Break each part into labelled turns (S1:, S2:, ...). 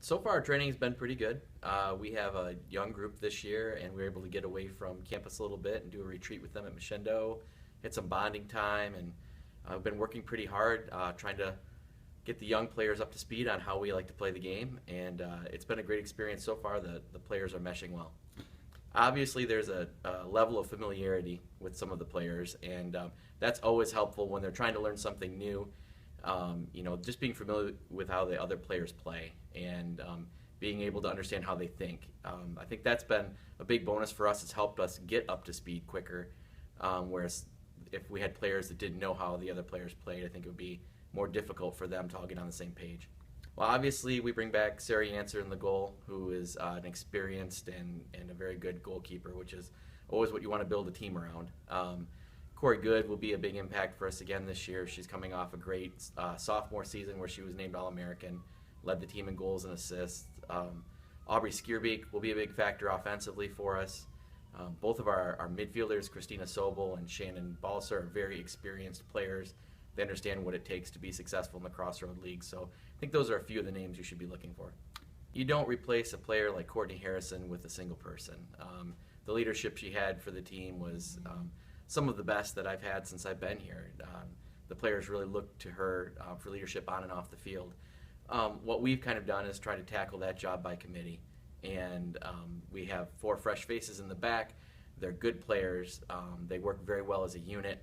S1: So far, our training has been pretty good. We have a young group this year, and we were able to get away from campus a little bit and do a retreat with them at Machendo, had some bonding time, and I've been working pretty hard trying to get the young players up to speed on how we like to play the game, and it's been a great experience so far. The players are meshing well. Obviously, there's a level of familiarity with some of the players, and that's always helpful when they're trying to learn something new. Just being familiar with how the other players play and being able to understand how they think. I think that's been a big bonus for us. It's helped us get up to speed quicker. Whereas if we had players that didn't know how the other players played, I think it would be more difficult for them to all get on the same page. Well, obviously, we bring back Sarah Yancer in the goal, who is an experienced and a very good goalkeeper, which is always what you want to build a team around. Corey Good will be a big impact for us again this year. She's coming off a great sophomore season where she was named All-American, led the team in goals and assists. Aubrey Skierbeek will be a big factor offensively for us. Both of our midfielders, Christina Sobel and Shannon Balser, are very experienced players. They understand what it takes to be successful in the Crossroad League. So I think those are a few of the names you should be looking for. You don't replace a player like Courtney Harrison with a single person. The leadership she had for the team was some of the best that I've had since I've been here. The players really looked to her for leadership on and off the field. What we've kind of done is try to tackle that job by committee. And we have 4 fresh faces in the back. They're good players. They work very well as a unit.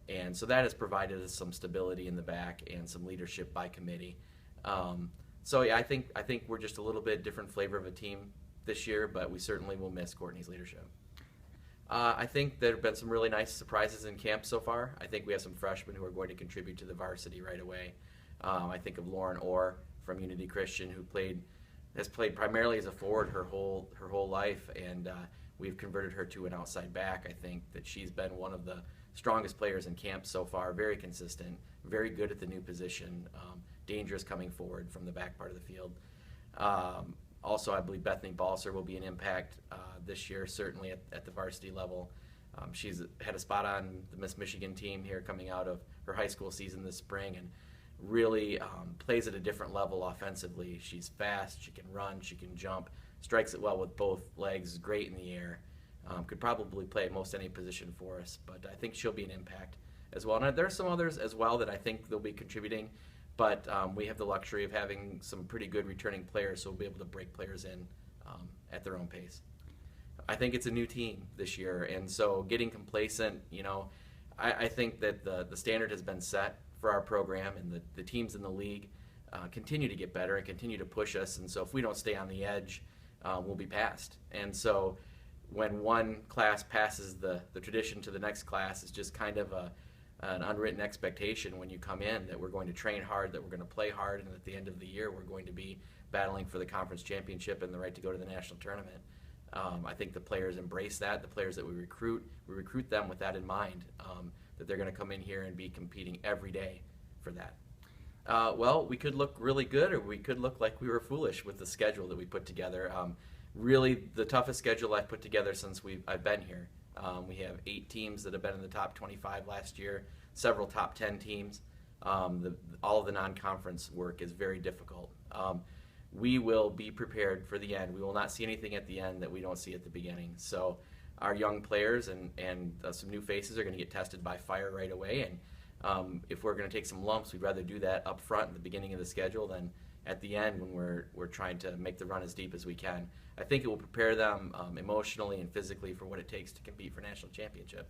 S1: And so that has provided us some stability in the back and some leadership by committee. Yeah, I think we're just a little bit different flavor of a team this year, but we certainly will miss Courtney's leadership. I think there have been some really nice surprises in camp so far. I think we have some freshmen who are going to contribute to the varsity right away. I think of Lauren Orr from Unity Christian, who has played primarily as a forward her whole life, and we've converted her to an outside back. I think that she's been one of the strongest players in camp so far, very consistent, very good at the new position, dangerous coming forward from the back part of the field. Also, I believe Bethany Balser will be an impact this year, certainly at the varsity level. She's had a spot on the Miss Michigan team here coming out of her high school season this spring, and really plays at a different level offensively. She's fast, she can run, she can jump, strikes it well with both legs, great in the air. Could probably play at most any position for us, but I think she'll be an impact as well. And there are some others as well that I think they'll be contributing, but we have the luxury of having some pretty good returning players, so we'll be able to break players in at their own pace. I think it's a new team this year, and so getting complacent, I think that the standard has been set for our program, and the teams in the league continue to get better and continue to push us, and so if we don't stay on the edge, we'll be passed. And so when one class passes the tradition to the next class, it's just kind of an unwritten expectation when you come in that we're going to train hard, that we're going to play hard, and at the end of the year we're going to be battling for the conference championship and the right to go to the national tournament. I think the players embrace that. The players that we recruit them with that in mind, that they're going to come in here and be competing every day for that. Well, we could look really good, or we could look like we were foolish with the schedule that we put together. Really, the toughest schedule I've put together since I've been here. We have 8 teams that have been in the top 25 last year, several top 10 teams. All of the non-conference work is very difficult. We will be prepared for the end. We will not see anything at the end that we don't see at the beginning. So our young players and some new faces are going to get tested by fire right away. And if we're going to take some lumps, we'd rather do that up front at the beginning of the schedule than at the end when we're trying to make the run as deep as we can. I think it will prepare them emotionally and physically for what it takes to compete for national championship.